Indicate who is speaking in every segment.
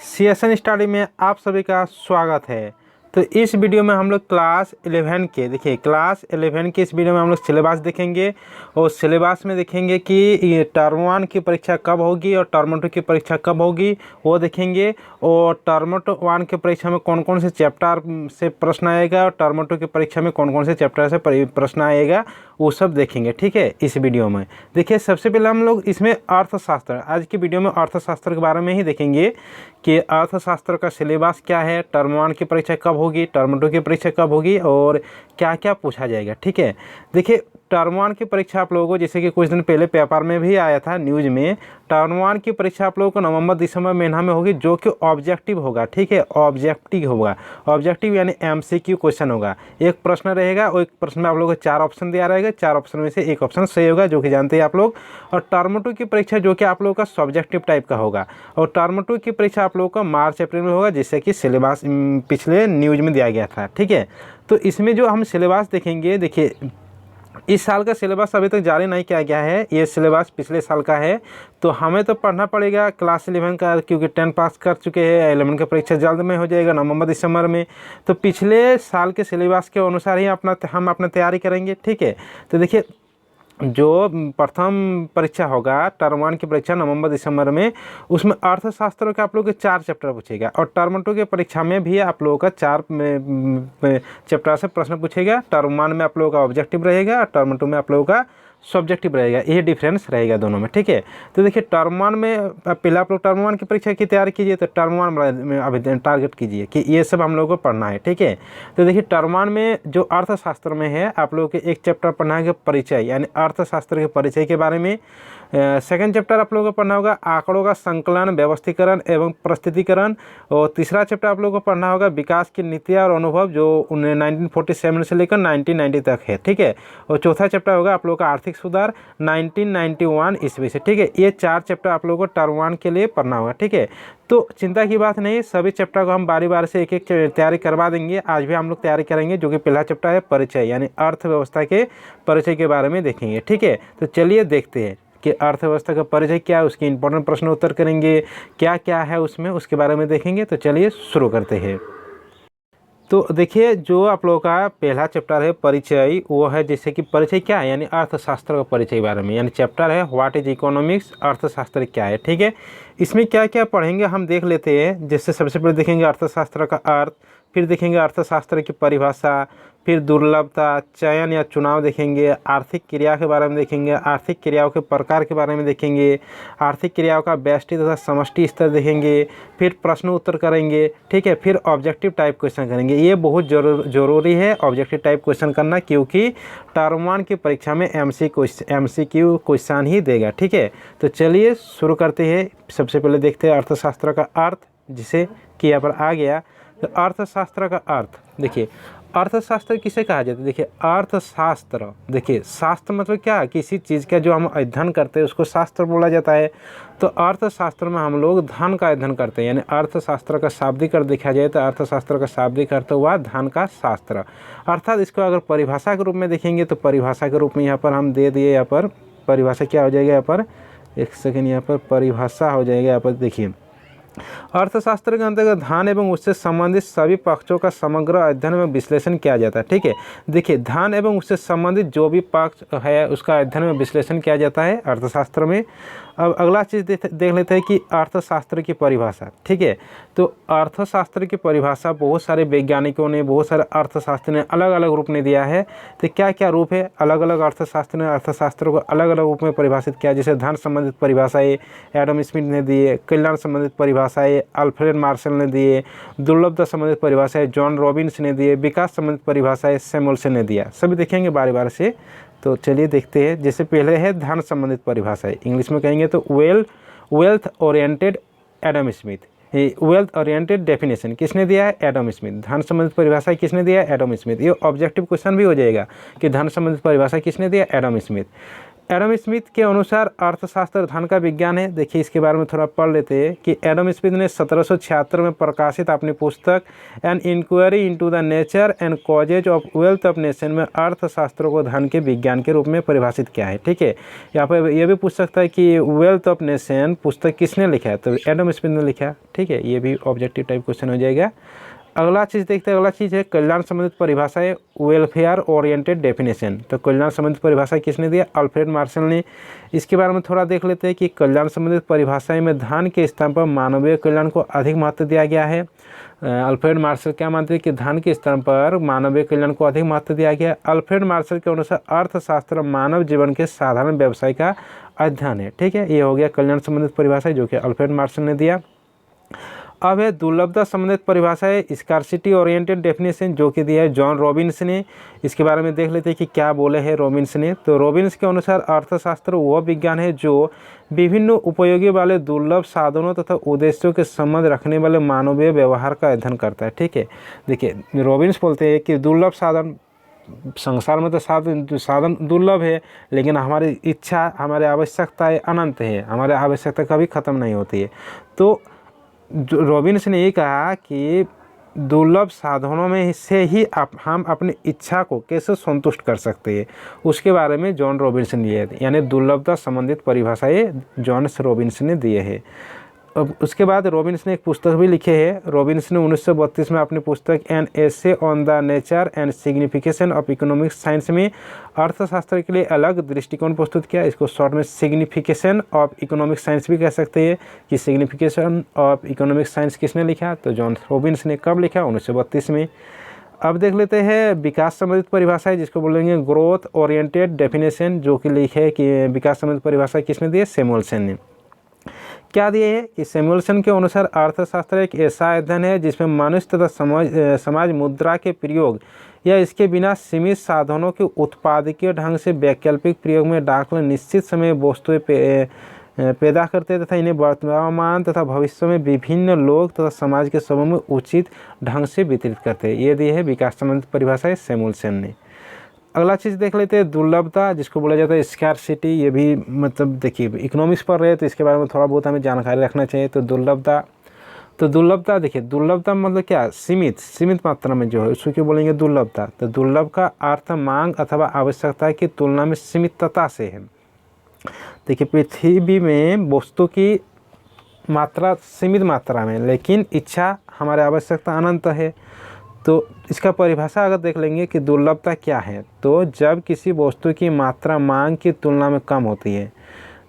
Speaker 1: CSN study में आप सभी का स्वागत है। तो इस वीडियो में हम लोग क्लास 11 के क्लास 11 के इस वीडियो में हम लोग सिलेबस देखेंगे और सिलेबस में देखेंगे कि ये टर्म 1 की परीक्षा कब होगी और टर्म 2 की परीक्षा कब होगी वो देखेंगे। और टर्म 1 की परीक्षा में कौन कौन से चैप्टर से प्रश्न आएगा और टर्म 2 की परीक्षा में कौन कौन से चैप्टर से प्रश्न आएगा वो सब देखेंगे। ठीक है, इस वीडियो में देखिए सबसे पहले हम लोग इसमें अर्थशास्त्र, आज की वीडियो में अर्थशास्त्र के बारे में ही देखेंगे कि अर्थशास्त्र का सिलेबस क्या है, टर्म 1 की परीक्षा कब होगी, टर्म 2 की परीक्षा कब होगी और क्या क्या पूछा जाएगा। ठीक है, देखिए टर्म 1 की परीक्षा आप लोगों को, जैसे कि कुछ दिन पहले पेपर में भी आया था न्यूज़ में, टर्म 1 की परीक्षा आप लोगों को नवंबर दिसंबर महीना में होगी, जो कि ऑब्जेक्टिव होगा। ठीक है, ऑब्जेक्टिव होगा, ऑब्जेक्टिव यानी एमसीक्यू क्वेश्चन होगा। एक प्रश्न रहेगा और एक प्रश्न में आप लोगों को 4 ऑप्शन दिया रहेगा, 4 ऑप्शन में से एक ऑप्शन सही होगा, जो कि जानते हैं आप लोग। और टर्म 2 की परीक्षा जो कि आप लोगों का सब्जेक्टिव टाइप का होगा और टर्म 2 की परीक्षा आप लोगों का मार्च अप्रैल में होगा, जिससे कि सिलेबस पिछले न्यूज़ में दिया गया था। ठीक है, तो इसमें जो हम सिलेबस देखेंगे, देखिए इस साल का सिलेबस अभी तक जारी नहीं किया गया है, ये सिलेबस पिछले साल का है। तो हमें तो पढ़ना पड़ेगा क्लास 11 का, क्योंकि 10 पास कर चुके हैं। 11 का परीक्षा जल्द में हो जाएगा नवंबर दिसंबर में। तो पिछले साल के सिलेबस के अनुसार ही हम अपना तैयारी करेंगे। ठीक है, तो देखिए जो प्रथम परीक्षा होगा टर्म 1 की परीक्षा नवंबर दिसंबर में, उसमें अर्थशास्त्र के आप लोग के 4 चैप्टर पूछेगा और टर्म 2 की परीक्षा में भी आप लोगों का 4 चैप्टर से प्रश्न पूछेगा। टर्म 1 में आप लोगों का ऑब्जेक्टिव रहेगा और टर्म 2 में आप लोगों का सब्जेक्टिव रहेगा, ये डिफरेंस रहेगा दोनों में। ठीक है, तो देखिए टर्म 1 में पहले आप लोग टर्म 1 की परीक्षा की तैयारी कीजिए, तो टर्म 1 में अभी टारगेट कीजिए कि ये सब हम लोगों को पढ़ना है। ठीक है, तो देखिए टर्म 1 में जो अर्थशास्त्र में है आप लोगों के एक चैप्टर पढ़ना है परिचय, यानी अर्थशास्त्र के परिचय के बारे में। सेकंड चैप्टर आप लोगों को पढ़ना होगा आंकड़ों का संकलन, व्यवस्थीकरण एवं प्रस्तुतिकरण। और तीसरा चैप्टर आप लोगों को पढ़ना होगा विकास की नीतियाँ और अनुभव, जो 1947 से लेकर 1990 तक है। ठीक है, और चौथा चैप्टर होगा आप लोगों का आर्थिक सुधार 1991 ईस्वी से। ठीक है, ये 4 चैप्टर आप लोगों को टर्म 1 के लिए पढ़ना होगा। ठीक है, तो चिंता की बात नहीं, सभी चैप्टर को हम बारी बारी से एक एक तैयारी करवा देंगे। आज भी हम लोग तैयारी करेंगे, जो कि पहला चैप्टर है परिचय, यानी अर्थव्यवस्था के परिचय के बारे में देखेंगे। ठीक है, तो चलिए देखते हैं कि अर्थव्यवस्था का परिचय क्या है, उसके इंपॉर्टेंट प्रश्न उत्तर करेंगे, क्या क्या है उसमें, उसके बारे में देखेंगे। तो चलिए शुरू करते हैं। तो देखिए जो आप लोगों का पहला चैप्टर है परिचय, वो है जैसे कि परिचय क्या है, यानी अर्थशास्त्र का परिचय के बारे में, यानी चैप्टर है व्हाट इज इकोनॉमिक्स, अर्थशास्त्र क्या है। ठीक है, इसमें क्या क्या पढ़ेंगे हम देख लेते हैं। जैसे सबसे पहले देखेंगे अर्थशास्त्र का अर्थ, फिर देखेंगे अर्थशास्त्र की परिभाषा, फिर दुर्लभता, चयन या चुनाव देखेंगे, आर्थिक क्रिया के बारे में देखेंगे, आर्थिक क्रियाओं के प्रकार के बारे में देखेंगे, आर्थिक क्रियाओं का व्यष्टि तथा समष्टि स्तर देखेंगे, फिर प्रश्न उत्तर करेंगे। ठीक है, फिर ऑब्जेक्टिव टाइप क्वेश्चन करेंगे। ये बहुत जरूरी है ऑब्जेक्टिव टाइप क्वेश्चन करना, क्योंकि टर्म 1 की परीक्षा में MCQ क्वेश्चन ही देगा। ठीक है, तो चलिए शुरू करते हैं। सबसे पहले देखते हैं अर्थशास्त्र का अर्थ, जिसे कि यहाँ पर आ गया। तो अर्थशास्त्र का अर्थ देखिए, अर्थशास्त्र किसे कहा जाता है। देखिए अर्थशास्त्र, देखिए शास्त्र मतलब क्या है, किसी चीज़ का जो हम अध्ययन करते हैं उसको शास्त्र बोला जाता है। तो अर्थशास्त्र में हम लोग धन का अध्ययन करते हैं, यानी अर्थशास्त्र का शाब्दिक अर्थ देखा जाए तो अर्थशास्त्र का शाब्दिक अर्थ हुआ धन का शास्त्र। अर्थात इसको अगर परिभाषा के रूप में देखेंगे तो परिभाषा के रूप में यहाँ पर हम दे दिए, यहाँ पर परिभाषा क्या हो जाएगा, यहाँ पर एक सेकेंड, यहाँ पर परिभाषा हो जाएगा। यहाँ पर देखिए अर्थशास्त्र के अंतर्गत धन एवं उससे संबंधित सभी पक्षों का समग्र अध्ययन एवं विश्लेषण किया जाता है। ठीक है, देखिए धन एवं उससे संबंधित जो भी पक्ष है उसका अध्ययन एवं विश्लेषण किया जाता है अर्थशास्त्र में। अब अगला चीज़ देख लेते हैं कि अर्थशास्त्र की परिभाषा। ठीक है, तो अर्थशास्त्र की परिभाषा बहुत सारे वैज्ञानिकों ने, बहुत सारे अर्थशास्त्र ने अलग अलग रूप में दिया है। तो क्या क्या रूप है, अलग अलग अर्थशास्त्र ने अर्थशास्त्र को अलग अलग रूप में परिभाषित किया। जैसे धन संबंधित परिभाषाएँ एडम स्मिथ ने दिए, कल्याण संबंधित परिभाषाएँ अल्फ्रेड मार्शल ने दिए, दुर्लभता संबंधित परिभाषाएँ जॉन रॉबिन्स ने दिए, विकास संबंधित परिभाषाएँ सैमुअल्सन ने दिया। सभी देखेंगे बारी बारी से। तो चलिए देखते हैं। जैसे पहले है धन संबंधित परिभाषा है, इंग्लिश में कहेंगे तो wealth oriented Adam Smith. Wealth oriented definition किसने दिया है, एडम स्मिथ। धन संबंधित परिभाषा किसने दिया है, एडम स्मिथ। ये ऑब्जेक्टिव क्वेश्चन भी हो जाएगा कि धन संबंधित परिभाषा किसने दिया, एडम स्मिथ। एडम स्मिथ के अनुसार अर्थशास्त्र धन का विज्ञान है। देखिए इसके बारे में थोड़ा पढ़ लेते हैं कि एडम स्मिथ ने 1776 में प्रकाशित अपनी पुस्तक an inquiry into the nature and causes of wealth of nation में अर्थशास्त्र को धन के विज्ञान के रूप में परिभाषित किया है। ठीक है, यहाँ पर यह भी पूछ सकता है कि वेल्थ ऑफ नेशन पुस्तक किसने लिखा है, तो एडम स्मिथ ने लिखा। ठीक है, ये भी ऑब्जेक्टिव टाइप क्वेश्चन हो जाएगा। अगला चीज़ देखते हैं, अगला चीज़ है कल्याण संबंधित परिभाषा है वेलफेयर ओरिएंटेड डेफिनेशन। तो कल्याण संबंधित परिभाषा किसने दिया, अल्फ्रेड मार्शल ने। इसके बारे में थोड़ा देख लेते हैं कि कल्याण संबंधित परिभाषाएं में धन के स्थान पर मानवीय कल्याण को अधिक महत्व दिया गया है। अल्फ्रेड मार्शल क्या मानते हैं कि धन के स्थान पर मानवीय कल्याण को अधिक महत्व दिया गया है। अल्फ्रेड मार्शल के अनुसार अर्थशास्त्र मानव जीवन के साधारण व्यवसाय का अध्ययन है। ठीक है, ये हो गया कल्याण संबंधित परिभाषा जो कि अल्फ्रेड मार्शल ने दिया। अब है दुर्लभता संबंधित परिभाषा है स्कार्सिटी ओरिएंटेड डेफिनेशन जो कि दिया है जॉन रॉबिन्स ने। इसके बारे में देख लेते हैं कि क्या बोले हैं रॉबिन्स ने। तो रॉबिन्स के अनुसार अर्थशास्त्र वह विज्ञान है जो विभिन्न उपयोगी वाले दुर्लभ साधनों तथा उद्देश्यों के संबंध रखने वाले मानवीय व्यवहार का अध्ययन करता है। ठीक है, देखिए रॉबिन्स बोलते हैं कि दुर्लभ साधन, संसार में तो साधन दुर्लभ है, लेकिन हमारी इच्छा, हमारी आवश्यकताएं अनंत है, हमारी आवश्यकता कभी ख़त्म नहीं होती है। तो रॉबिन्स ने ये कहा कि दुर्लभ साधनों में से ही हम अपनी इच्छा को कैसे संतुष्ट कर सकते हैं, उसके बारे में जॉन रॉबिन्स ने दिए, यानी दुर्लभता संबंधित परिभाषाएं जॉन रॉबिन्स ने दिए हैं। अब उसके बाद रॉबिन्स ने एक पुस्तक भी लिखे है। रॉबिन्स ने 1932 में अपनी पुस्तक an essay on the nature and signification of economic science में अर्थशास्त्र के लिए अलग दृष्टिकोण प्रस्तुत किया। इसको शॉर्ट में सिग्निफिकेशन ऑफ इकोनॉमिक साइंस भी कह सकते हैं कि सिग्निफिकेशन ऑफ इकोनॉमिक साइंस किसने लिखा, तो जॉन रॉबिन्स ने। कब लिखा, 1932 में। अब देख लेते हैं विकास संबंधित परिभाषा है जिसको बोलेंगे ग्रोथ ओरिएंटेड डेफिनेशन, जो कि लिखे है कि विकास संबंधित परिभाषा किसने दी है, सैमुअल्सन ने। क्या दिए है कि सैमुअल्सन के अनुसार अर्थशास्त्र एक ऐसा अध्ययन है जिसमें मनुष्य तथा समाज मुद्रा के प्रयोग या इसके बिना सीमित साधनों के उत्पादकीय ढंग से वैकल्पिक प्रयोग में डालकर निश्चित समय वस्तुएं पैदा करते तथा इन्हें वर्तमान तथा भविष्य में विभिन्न लोग तथा समाज के समूह में उचित ढंग से वितरित करते हैं। ये दिए है विकास संबंधित परिभाषा सैमुअल्सन ने। अगला चीज़ देख लेते हैं दुर्लभता, जिसको बोला जाता है स्कैरसिटी। ये भी मतलब देखिए इकोनॉमिक्स पढ़ रहे हैं तो इसके बारे में थोड़ा बहुत हमें जानकारी रखना चाहिए। तो दुर्लभता देखिए, दुर्लभता मतलब क्या, सीमित मात्रा में जो है उसको क्यों बोलेंगे दुर्लभता। तो दुर्लभ का अर्थ मांग अथवा आवश्यकता की तुलना में सीमितता से है। देखिए पृथ्वी में वस्तु की मात्रा सीमित मात्रा में, लेकिन इच्छा हमारी आवश्यकता अनंत है। तो इसका परिभाषा अगर देख लेंगे कि दुर्लभता क्या है, तो जब किसी वस्तु की मात्रा मांग की तुलना में कम होती है।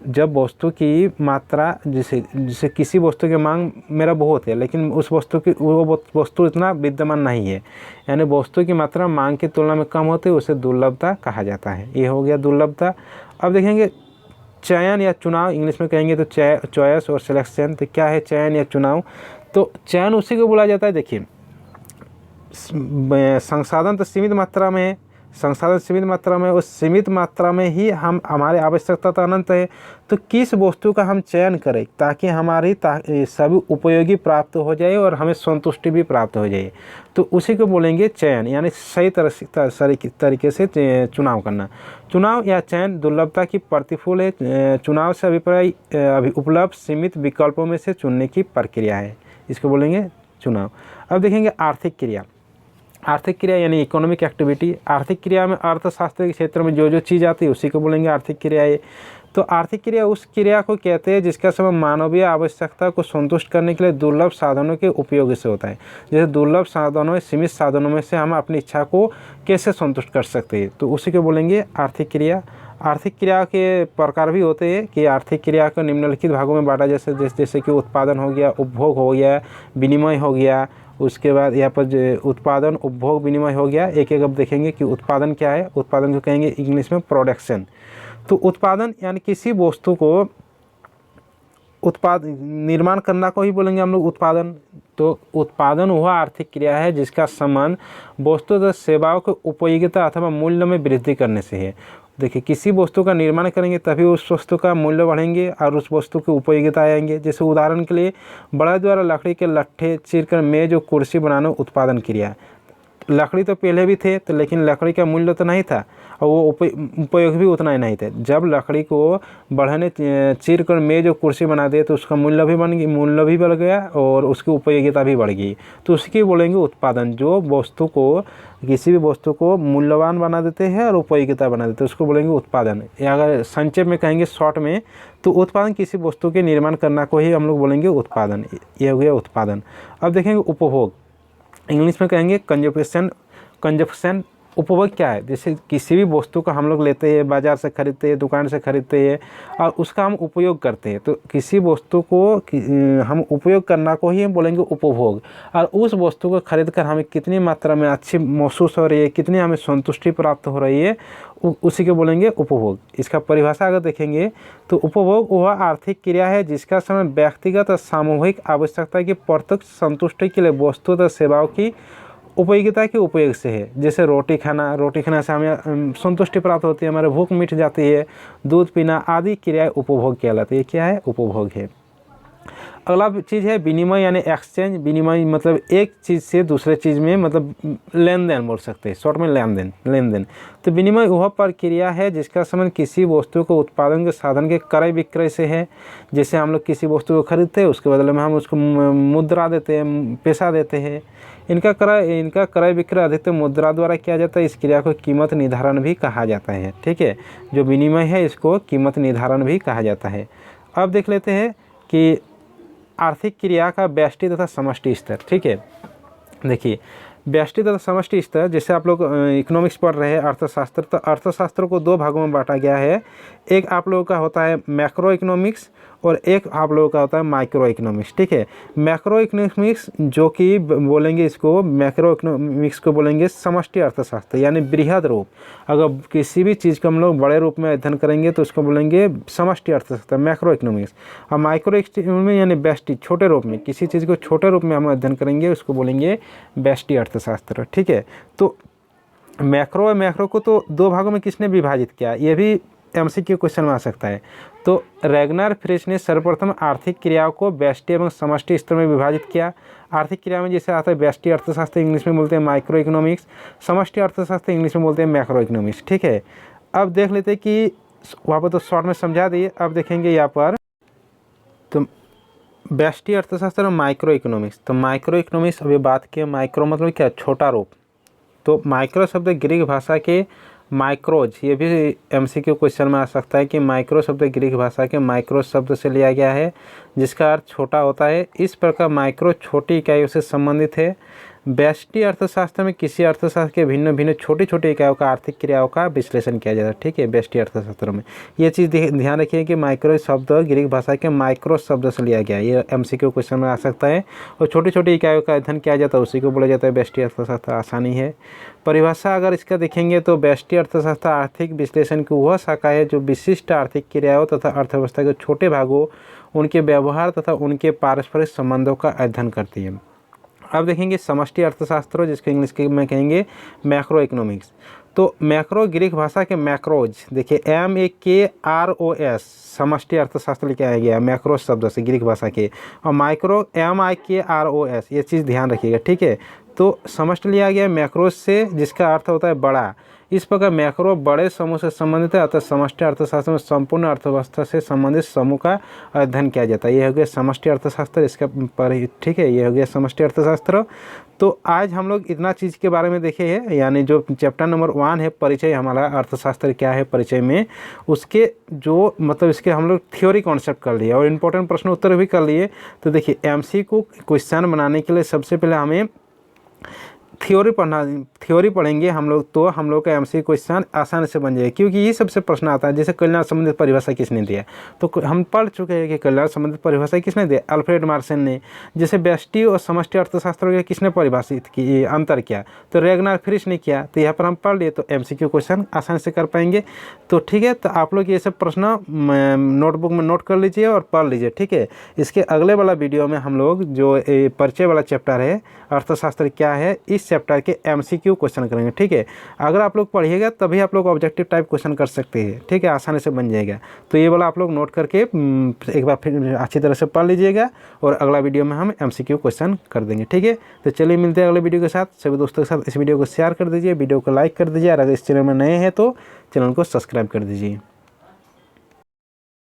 Speaker 1: जब वस्तु की मात्रा जैसे किसी वस्तु की मांग मेरा बहुत है, लेकिन उस वस्तु की वो वस्तु इतना विद्यमान नहीं है, यानी वस्तु की मात्रा मांग की तुलना में कम होती है, उसे दुर्लभता कहा जाता है। ये हो गया दुर्लभता। अब देखेंगे चयन या चुनाव, इंग्लिश में कहेंगे तो चॉइस और सिलेक्शन। तो क्या है चयन या चुनाव, तो चयन उसी को बोला जाता है। देखिए संसाधन तो सीमित मात्रा में है, संसाधन सीमित मात्रा में, उस सीमित मात्रा में ही हम हमारे आवश्यकता तो अनंत है। तो किस वस्तु का हम चयन करें ताकि हमारी सभी उपयोगी प्राप्त हो जाए और हमें संतुष्टि भी प्राप्त हो जाए, तो उसी को बोलेंगे चयन, यानी सही तरीके से चुनाव करना। चुनाव या चयन दुर्लभता की प्रतिफल है। चुनाव से अभिप्राय उपलब्ध सीमित विकल्पों में से चुनने की प्रक्रिया है, इसको बोलेंगे चुनाव। अब देखेंगे आर्थिक क्रिया। आर्थिक क्रिया यानी इकोनॉमिक एक्टिविटी। आर्थिक क्रिया में अर्थशास्त्र के क्षेत्र में जो चीज़ आती है उसी को बोलेंगे आर्थिक क्रिया है। तो आर्थिक क्रिया उस क्रिया को कहते हैं जिसका समय मानवीय आवश्यकता को संतुष्ट करने के लिए दुर्लभ साधनों के उपयोग से होता है। जैसे दुर्लभ साधनों, सीमित साधनों में से हम अपनी इच्छा को कैसे संतुष्ट कर सकते हैं, तो उसी को बोलेंगे आर्थिक क्रिया। आर्थिक क्रिया के प्रकार भी होते हैं कि आर्थिक क्रिया को निम्नलिखित भागों में बांटा जैसे कि उत्पादन हो गया, उपभोग हो गया, विनिमय हो गया। उसके बाद यहाँ पर उत्पादन, उपभोग, विनिमय हो गया। एक एक अब देखेंगे कि उत्पादन क्या है। उत्पादन को कहेंगे इंग्लिश में प्रोडक्शन। तो उत्पादन यानी किसी वस्तु को निर्माण करना को ही बोलेंगे हम लोग उत्पादन। तो उत्पादन वह आर्थिक क्रिया है जिसका संबंध वस्तु तथा सेवाओं की उपयोगिता अथवा मूल्य में वृद्धि करने से है। देखिए किसी वस्तु का निर्माण करेंगे तभी उस वस्तु का मूल्य बढ़ेंगे और उस वस्तु की उपयोगिता आएंगे। जैसे उदाहरण के लिए बड़े द्वारा लकड़ी के लट्ठे चीरकर मेज और कुर्सी बनाना उत्पादन क्रिया। लकड़ी तो पहले भी थे तो, लेकिन लकड़ी का मूल्य तो नहीं था, और वो उपयोग भी उतना ही नहीं थे। जब लकड़ी को बढ़ने चीर कर मेज और कुर्सी बना दिए तो उसका मूल्य भी बढ़ गया और उसकी उपयोगिता भी बढ़ गई। तो उसकी बोलेंगे उत्पादन। जो वस्तु को, किसी भी वस्तु को मूल्यवान बना देते हैं और उपयोगिता बना देते हैं, उसको बोलेंगे उत्पादन। या अगर संक्षेप में कहेंगे शॉर्ट में, तो उत्पादन किसी वस्तु के निर्माण करना को ही हम लोग बोलेंगे उत्पादन। ये हो गया उत्पादन। अब देखेंगे उपभोग, इंग्लिश में कहेंगे कंजप्शन। उपभोग क्या है? जैसे किसी भी वस्तु का हम लोग लेते हैं, बाज़ार से खरीदते हैं, दुकान से खरीदते हैं और उसका हम उपयोग करते हैं। तो किसी वस्तु को हम उपयोग करना को ही हम बोलेंगे उपभोग। और उस वस्तु को खरीद कर हमें कितनी मात्रा में अच्छी महसूस हो रही है, कितनी हमें संतुष्टि प्राप्त हो रही है, उसी को बोलेंगे उपभोग। इसका परिभाषा अगर देखेंगे तो उपभोग वह आर्थिक क्रिया है जिसका समय व्यक्तिगत और सामूहिक आवश्यकता की प्रत्यक्ष संतुष्टि के लिए वस्तु तथा सेवाओं की उपयोगिता के उपयोग से है। जैसे रोटी खाना से हमें संतुष्टि प्राप्त होती है, हमारे भूख मिट जाती है। दूध पीना आदि क्रियाएं उपभोग कहलाती है। ये क्या है? उपभोग है। अगला चीज़ है विनिमय यानी एक्सचेंज। विनिमय मतलब एक चीज़ से दूसरे चीज़ में, मतलब लेन देन बोल सकते हैं, शॉर्ट में लेन देन। तो विनिमय वह प्रक्रिया है जिसका संबंध किसी वस्तु को उत्पादन के साधन के क्रय विक्रय से है। जैसे हम लोग किसी वस्तु को खरीदते हैं, उसके बदले में हम उसको मुद्रा देते हैं, पैसा देते हैं। इनका क्रय विक्रय अधिकतर मुद्रा द्वारा किया जाता है। इस क्रिया को कीमत निर्धारण भी कहा जाता है। ठीक है, जो विनिमय है इसको कीमत निर्धारण भी कहा जाता है। अब देख लेते हैं कि आर्थिक क्रिया का व्यष्टि तथा समष्टि स्तर। ठीक है, देखिए व्यष्टि तथा समष्टि स्तर, जैसे आप लोग इकोनॉमिक्स पढ़ रहे हैं, अर्थशास्त्र, तो अर्थशास्त्र को दो भागों में बांटा गया है। एक आप लोगों का होता है मैक्रो इकोनॉमिक्स और एक आप लोगों का होता है माइक्रो इकोनॉमिक्स। ठीक है, मैक्रो इकोनॉमिक्स जो कि बोलेंगे, इसको मैक्रो इकोनॉमिक्स को बोलेंगे समष्टि अर्थशास्त्र यानी बृहद रूप। अगर किसी भी चीज़ को हम लोग बड़े रूप में अध्ययन करेंगे तो उसको बोलेंगे समष्टि अर्थशास्त्र, मैक्रो इकोनॉमिक्स। और माइक्रो इकोनॉमिक्स यानी व्यष्टि, छोटे रूप में, किसी चीज़ को छोटे रूप में हम अध्ययन करेंगे उसको बोलेंगे व्यष्टि अर्थशास्त्र। ठीक है, तो मैक्रो और मैक्रो को तो दो भागों में किसने विभाजित किया, ये भी एमसीक्यू क्वेश्चन में आ सकता है। तो रैगनार फ्रिश ने सर्वप्रथम आर्थिक क्रियाओं को व्यष्टि एवं समष्टि स्तर में विभाजित किया। आर्थिक क्रिया में जैसे आता है व्यष्टि अर्थशास्त्र, इंग्लिश में बोलते हैं माइक्रो इकोनॉमिक्स, समष्टि अर्थशास्त्र इंग्लिश में बोलते हैं मैक्रो इकोनॉमिक्स। ठीक है, अब देख लेते हैं कि वहाँ पर तो शॉर्ट में समझा दिए। अब देखेंगे यहाँ पर तो व्यष्टि अर्थशास्त्र और माइक्रो इकोनॉमिक्स। तो माइक्रो इकोनॉमिक्स अभी बात किया, माइक्रो मतलब क्या? छोटा रूप। तो माइक्रो शब्द ग्रीक भाषा के माइक्रोज, ये भी एमसीक्यू क्वेश्चन में आ सकता है कि माइक्रो शब्द ग्रीक भाषा के माइक्रो शब्द से लिया गया है जिसका अर्थ छोटा होता है। इस प्रकार माइक्रो छोटी इकाइयों से संबंधित है। व्यष्टि अर्थशास्त्र में किसी अर्थशास्त्र के भिन्न भिन्न छोटी छोटी इकाइयों का आर्थिक क्रियाओं का विश्लेषण किया जाता है। ठीक है, व्यष्टि अर्थशास्त्र में ये चीज़ ध्यान रखिए कि माइक्रो शब्द ग्रीक भाषा के माइक्रो शब्द से लिया गया है। ये एमसीक्यू क्वेश्चन में आ सकता है। और छोटी छोटी इकाइयों का अध्ययन किया जाता है, उसी को बोला जाता है व्यष्टि अर्थशास्त्र। आसानी है। परिभाषा अगर इसका देखेंगे तो व्यष्टि अर्थशास्त्र आर्थिक विश्लेषण की वह शाखा है जो विशिष्ट आर्थिक क्रियाओं तथा अर्थव्यवस्था के छोटे भागों, उनके व्यवहार तथा उनके पारस्परिक संबंधों का अध्ययन करती है। अब देखेंगे समष्टि अर्थशास्त्र, जिसको इंग्लिश में कहेंगे मैक्रो इकोनॉमिक्स। तो मैक्रो ग्रीक भाषा के मैक्रोज, देखिए MAKROS, समष्टि अर्थशास्त्र लिखा गया मैक्रो शब्द से ग्रीक भाषा के, और माइक्रो MIKROS, ये चीज़ ध्यान रखिएगा। ठीक है, तो समष्टि लिया गया मैक्रोज से जिसका अर्थ होता है बड़ा। इस प्रकार मैक्रो बड़े समूह से संबंधित है, अतः समष्टि अर्थशास्त्र में संपूर्ण अर्थव्यवस्था से संबंधित समूह का अध्ययन किया जाता है। ये हो गया समष्टि अर्थशास्त्र, इसका पर। ठीक है, ये हो गया समष्टि अर्थशास्त्र। तो आज हम लोग इतना चीज़ के बारे में देखे हैं, यानी जो चैप्टर नंबर 1 है परिचय, हमारा अर्थशास्त्र क्या है परिचय में, उसके जो मतलब इसके हम लोग थ्योरी कॉन्सेप्ट कर लिए और इम्पोर्टेंट प्रश्न उत्तर भी कर लिए। तो देखिए एमसीक्यू क्वेश्चन बनाने के लिए सबसे पहले हमें थ्योरी पढ़ेंगे हम लोग, तो हम लोग का एमसीक्यू क्वेश्चन आसानी से बन जाएगा। क्योंकि ये सबसे प्रश्न आता है, जैसे कल्याण संबंधित परिभाषा किसने दिया, तो हम पढ़ चुके हैं कि कल्याण संबंधित परिभाषा किसने दिया, अल्फ्रेड मार्शन ने। जैसे व्यष्टि और समष्टि अर्थशास्त्र के किसने परिभाषित की, अंतर किया, तो रैगनार फ्रिश ने किया। तो यहाँ पर हम पढ़ लिए, तो एमसीक्यू क्वेश्चन आसानी से कर पाएंगे। तो ठीक है, तो आप लोग ये सब प्रश्न नोटबुक में नोट कर लीजिए और पढ़ लीजिए। ठीक है, इसके अगले वाला वीडियो में हम लोग जो परिचय वाला चैप्टर है अर्थशास्त्र क्या है, इस चैप्टर के MCQ क्वेश्चन करेंगे। ठीक है, अगर आप लोग पढ़िएगा तभी आप लोग ऑब्जेक्टिव टाइप क्वेश्चन कर सकते हैं। ठीक है, आसानी से बन जाएगा। तो ये वाला आप लोग नोट करके एक बार फिर अच्छी तरह से पढ़ लीजिएगा और अगला वीडियो में हम MCQ क्वेश्चन कर देंगे। ठीक है, तो चलिए मिलते हैं अगले वीडियो के साथ। सभी दोस्तों के साथ इस वीडियो को शेयर कर दीजिए, वीडियो को लाइक कर दीजिए और अगर इस चैनल में नए हैं तो चैनल को सब्सक्राइब कर दीजिए।